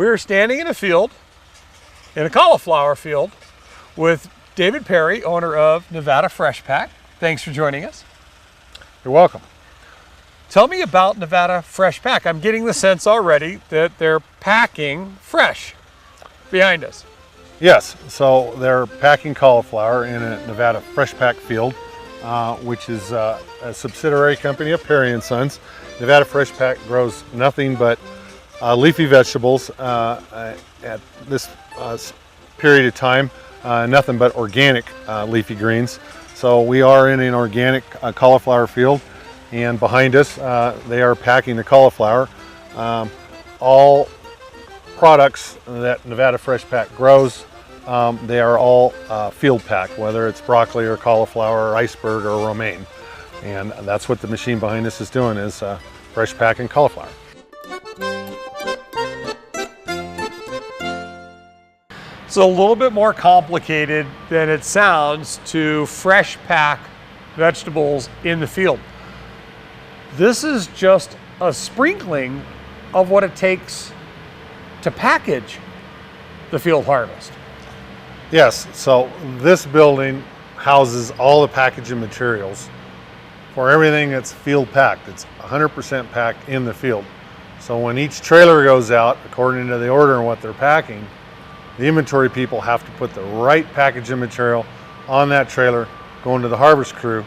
We're standing in a field, in a cauliflower field, with David Peri, owner of Nevada Fresh Pak. Thanks for joining us. You're welcome. Tell me about Nevada Fresh Pak. I'm getting the sense already that they're packing fresh behind us. Yes, so they're packing cauliflower in a Nevada Fresh Pak field, which is a subsidiary company of Peri Sons. Nevada Fresh Pak grows nothing but leafy vegetables at this period of time, nothing but organic leafy greens. So we are in an organic cauliflower field, and behind us they are packing the cauliflower. All products that Nevada Fresh Pak grows, they are all field packed, whether it's broccoli or cauliflower or iceberg or romaine. And that's what the machine behind us is doing, is fresh packing cauliflower. It's a little bit more complicated than it sounds to fresh pack vegetables in the field. This is just a sprinkling of what it takes to package the field harvest. Yes, so this building houses all the packaging materials for everything that's field packed. It's 100% packed in the field. So when each trailer goes out, according to the order and what they're packing, the inventory people have to put the right packaging material on that trailer, going to the harvest crew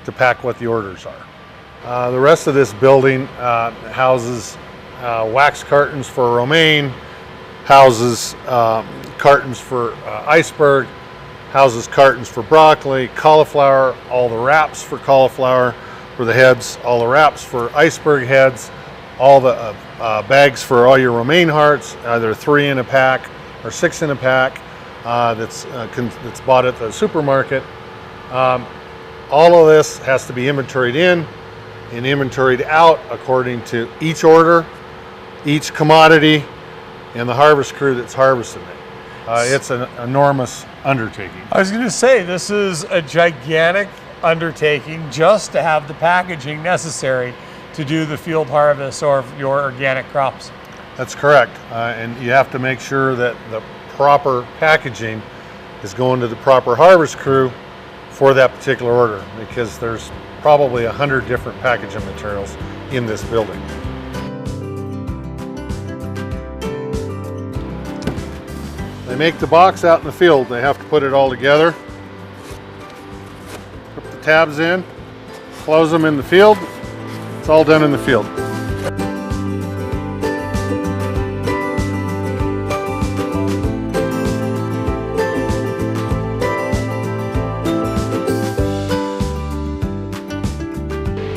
to pack what the orders are. The rest of this building houses wax cartons for romaine, houses cartons for iceberg, houses cartons for broccoli, cauliflower, all the wraps for cauliflower for the heads, all the wraps for iceberg heads, all the bags for all your romaine hearts, either 3 in a pack or 6 in a pack, that's bought at the supermarket. All of this has to be inventoried in and inventoried out according to each order, each commodity, and the harvest crew that's harvesting it. It's an enormous undertaking. I was going to say, this is a gigantic undertaking just to have the packaging necessary to do the field harvest or your organic crops. That's correct, and you have to make sure that the proper packaging is going to the proper harvest crew for that particular order, because there's probably 100 different packaging materials in this building. They make the box out in the field. They have to put it all together, put the tabs in, close them in the field. It's all done in the field.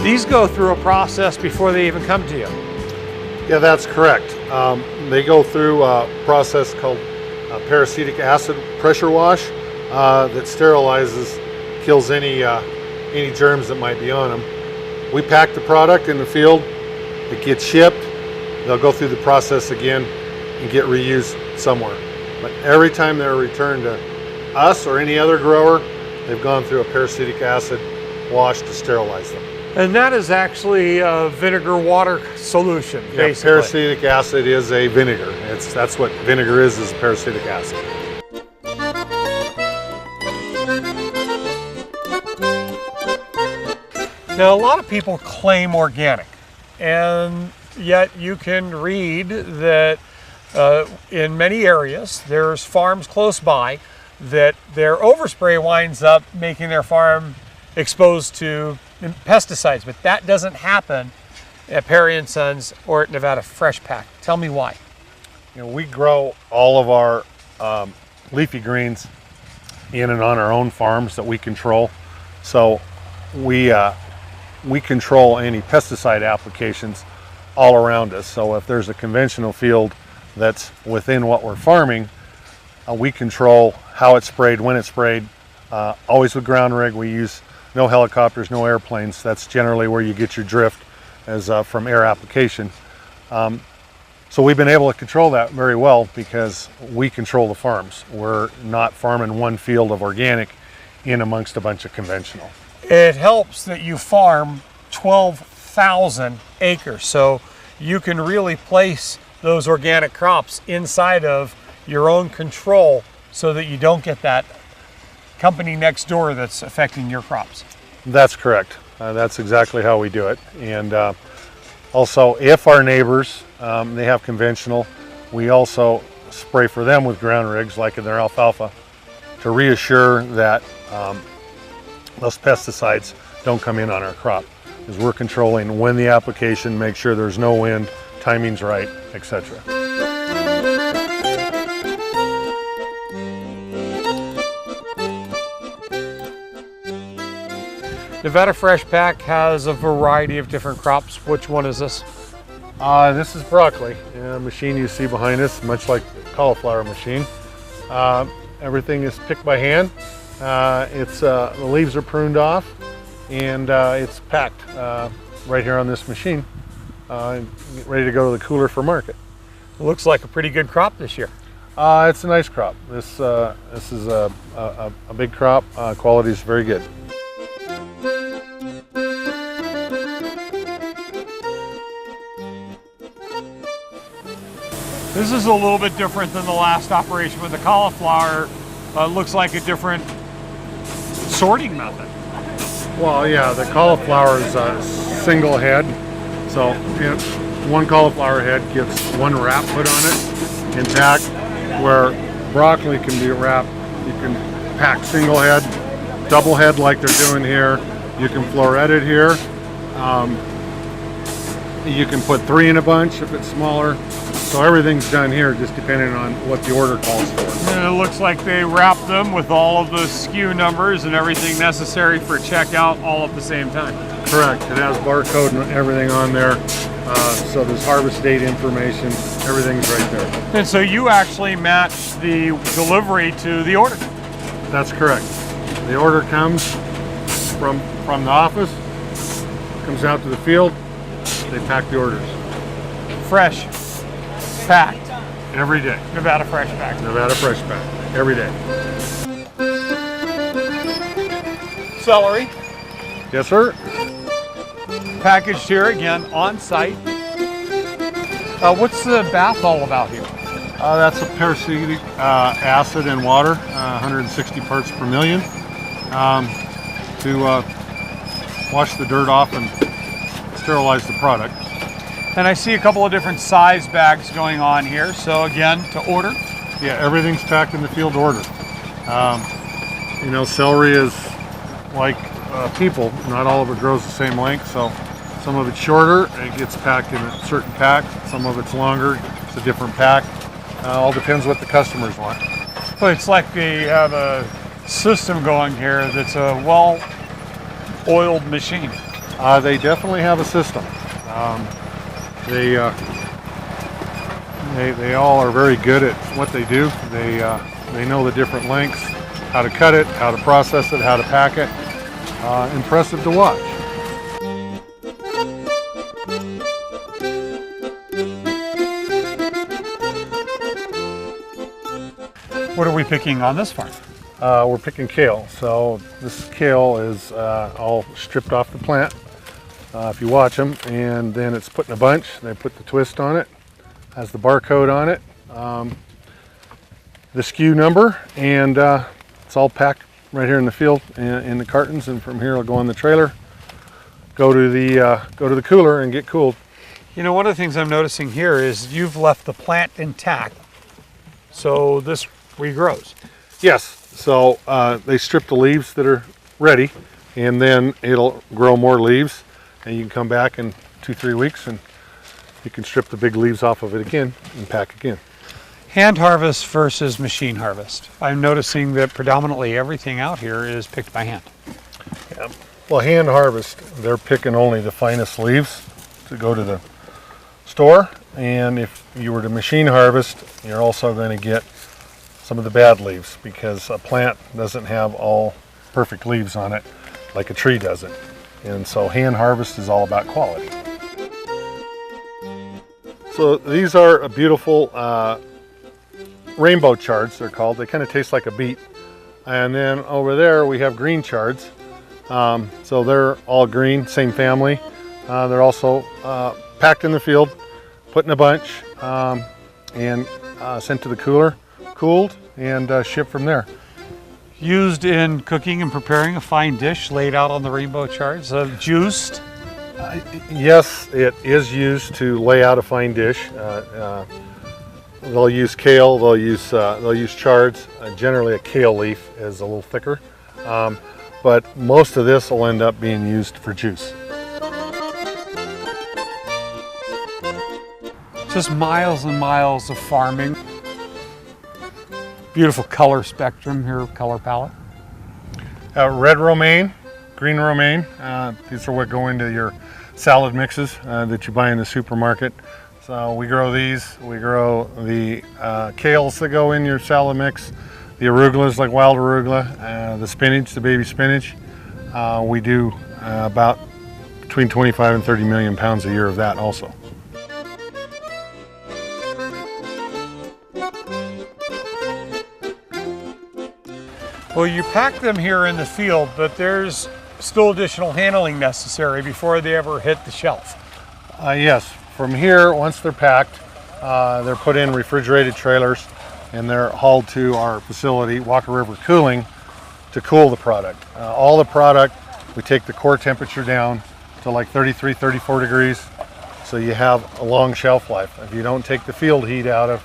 These go through a process before they even come to you. Yeah, that's correct. They go through a process called peracetic acid pressure wash that sterilizes, kills any germs that might be on them. We pack the product in the field, it gets shipped, they'll go through the process again and get reused somewhere. But every time they're returned to us or any other grower, they've gone through a peracetic acid wash to sterilize them. And that is actually a vinegar water solution, Yeah, basically. peracetic acid is a vinegar. That's what vinegar is peracetic acid. Now, a lot of people claim organic, and yet you can read that in many areas, there's farms close by that their overspray winds up making their farm exposed to pesticides, but that doesn't happen at Peri Sons or at Nevada Fresh Pak. Tell me why. You know, we grow all of our leafy greens in and on our own farms that we control. So we control any pesticide applications all around us. So if there's a conventional field that's within what we're farming, we control how it's sprayed, when it's sprayed, always with ground rig. We use no helicopters, no airplanes. That's generally where you get your drift, as from air application. So we've been able to control that very well because we control the farms. We're not farming one field of organic in amongst a bunch of conventional. It helps that you farm 12,000 acres, so you can really place those organic crops inside of your own control so that you don't get that company next door that's affecting your crops. That's correct. That's exactly how we do it. And also, if our neighbors, they have conventional, we also spray for them with ground rigs like in their alfalfa to reassure that those pesticides don't come in on our crop, because we're controlling when the application, make sure there's no wind, timing's right, etc. Nevada Fresh Pak has a variety of different crops. Which one is this? This is broccoli, a machine you see behind us, much like the cauliflower machine. Everything is picked by hand. The leaves are pruned off, and it's packed right here on this machine, ready to go to the cooler for market. It looks like a pretty good crop this year. It's a nice crop. This is a big crop. Quality is very good. This is a little bit different than the last operation with the cauliflower. Looks like a different sorting method. Well, yeah, the cauliflower is a single head. So one cauliflower head gets one wrap put on it and packed, where broccoli can be wrapped. You can pack single head, double head like they're doing here. You can floret it here. You can put 3 in a bunch if it's smaller. So everything's done here just depending on what the order calls for. And it looks like they wrap them with all of the SKU numbers and everything necessary for checkout all at the same time. Correct. It has barcode and everything on there. So there's harvest date information. Everything's right there. And so you actually match the delivery to the order. That's correct. The order comes from the office, comes out to the field, they pack the orders. Fresh, packed. Every day. Nevada Fresh Pak. Nevada Fresh Pak. Every day. Celery. Yes, sir. Packaged here again on site. What's the bath all about here? That's a peracetic acid and water, 160 parts per million, to wash the dirt off and sterilize the product. And I see a couple of different size bags going on here. So again, to order. Yeah, everything's packed in the field to order. You know, celery is like people. Not all of it grows the same length, so some of it's shorter, it gets packed in a certain pack. Some of it's longer, it's a different pack. All depends what the customers want. But it's like they have a system going here that's a well-oiled machine. They definitely have a system. They all are very good at what they do. They know the different lengths, how to cut it, how to process it, how to pack it. Impressive to watch. What are we picking on this farm? We're picking kale. So this kale is all stripped off the plant. If you watch them, and then it's put in a bunch. They put the twist on it, has the barcode on it, the SKU number, and it's all packed right here in the field in the cartons. And from here, it'll go on the trailer, go to the cooler, and get cooled. You know, one of the things I'm noticing here is you've left the plant intact, so this regrows. Yes. So they strip the leaves that are ready, and then it'll grow more leaves. And you can come back in 2-3 weeks and you can strip the big leaves off of it again and pack again. Hand harvest versus machine harvest. I'm noticing that predominantly everything out here is picked by hand. Yeah. Well, hand harvest, they're picking only the finest leaves to go to the store. And if you were to machine harvest, you're also going to get some of the bad leaves, because a plant doesn't have all perfect leaves on it like a tree doesn't. And so hand harvest is all about quality. So these are a beautiful rainbow chards, they're called. They kind of taste like a beet. And then over there we have green chards. So they're all green, same family. They're also packed in the field, put in a bunch, and sent to the cooler, cooled, and shipped from there. Used in cooking and preparing a fine dish laid out on the rainbow charts, juiced. Yes, it is used to lay out a fine dish. They'll use kale, they'll use chards. Generally a kale leaf is a little thicker, but most of this will end up being used for juice. Just miles and miles of farming. Beautiful color spectrum here, color palette. Red romaine, green romaine, these are what go into your salad mixes that you buy in the supermarket. So we grow these, we grow the kales that go in your salad mix, the arugulas like wild arugula, the spinach, the baby spinach. We do about between 25 and 30 million pounds a year of that also. Well, you pack them here in the field, but there's still additional handling necessary before they ever hit the shelf. Yes, from here, once they're packed, they're put in refrigerated trailers and they're hauled to our facility, Walker River Cooling, to cool the product. All the product, we take the core temperature down to like 33, 34 degrees, so you have a long shelf life. If you don't take the field heat out of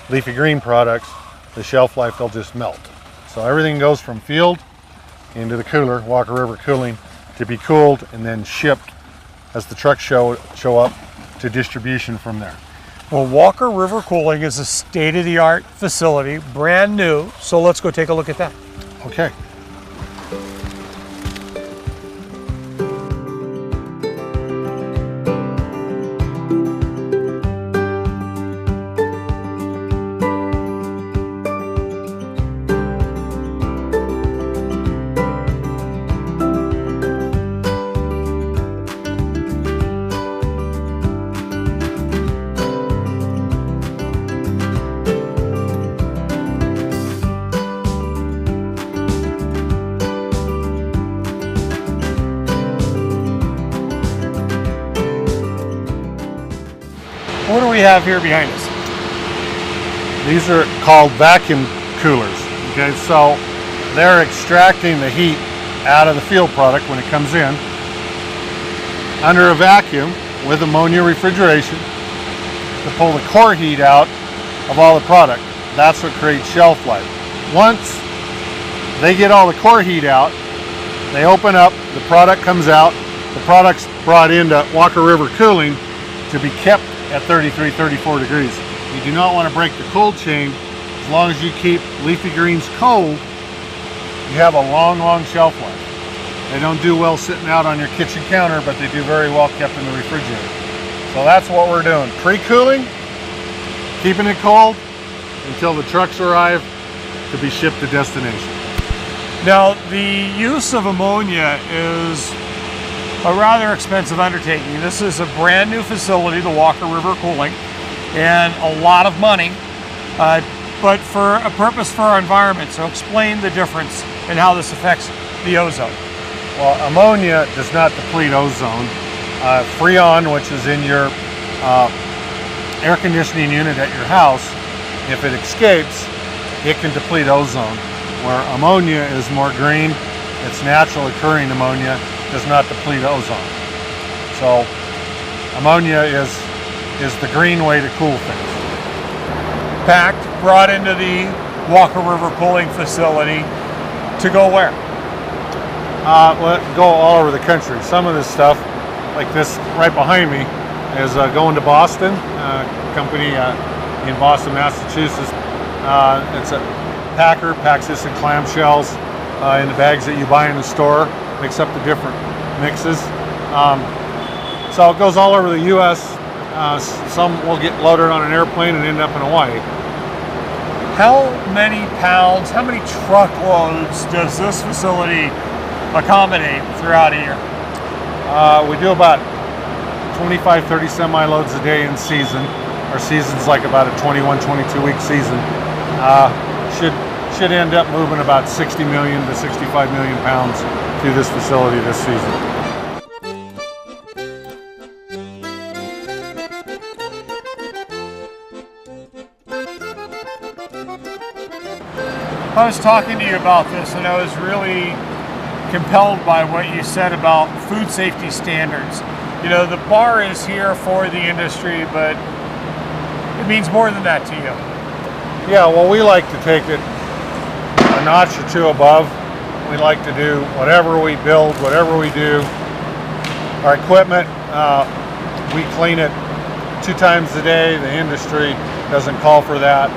leafy green products, the shelf life will just melt. So everything goes from field into the cooler, Walker River Cooling, to be cooled and then shipped as the trucks show up to distribution from there. Well, Walker River Cooling is a state-of-the-art facility, brand new. So let's go take a look at that. Okay. What do we have here behind us? These are called vacuum coolers. Okay, so they're extracting the heat out of the field product when it comes in under a vacuum with ammonia refrigeration to pull the core heat out of all the product. That's what creates shelf life. Once they get all the core heat out, they open up, the product comes out, the product's brought into Walker River Cooling to be kept at 33, 34 degrees. You do not want to break the cold chain. As long as you keep leafy greens cold, you have a long, long shelf life. They don't do well sitting out on your kitchen counter, but they do very well kept in the refrigerator. So that's what we're doing. Pre-cooling, keeping it cold until the trucks arrive to be shipped to destination. Now, the use of ammonia is a rather expensive undertaking. This is a brand new facility, the Walker River Cooling, and a lot of money, but for a purpose for our environment. So explain the difference and how this affects the ozone. Well, ammonia does not deplete ozone. Freon, which is in your air conditioning unit at your house, if it escapes, it can deplete ozone. Where ammonia is more green, it's natural occurring ammonia, does not deplete ozone. So ammonia is the green way to cool things. Packed, brought into the Walker River Cooling facility to go where? Well, go all over the country. Some of this stuff, like this right behind me, is going to Boston, company in Boston, Massachusetts. It's a packer, packs this in clamshells in the bags that you buy in the store, mix up the different mixes. So it goes all over the U.S. Some will get loaded on an airplane and end up in Hawaii. How many pounds, how many truckloads does this facility accommodate throughout a year? We do about 25, 30 semi-loads a day in season. Our season's like about a 21, 22-week season. Should end up moving about 60 million to 65 million pounds through this facility this season. I was talking to you about this, and I was really compelled by what you said about food safety standards. You know, the bar is here for the industry, but it means more than that to you. Yeah, well, we like to take it a notch or two above. We like to do whatever we build, whatever we do. Our equipment, we clean it 2 times a day. The industry doesn't call for that.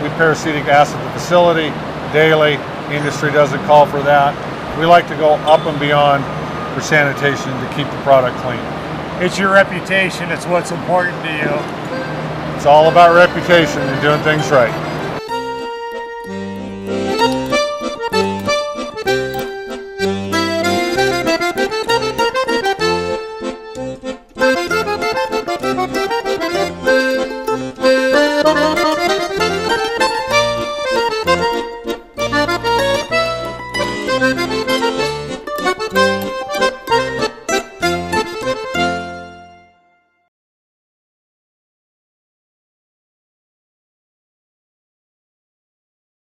We paracetic acid the facility daily. The industry doesn't call for that. We like to go up and beyond for sanitation to keep the product clean. It's your reputation. It's what's important to you. It's all about reputation and doing things right.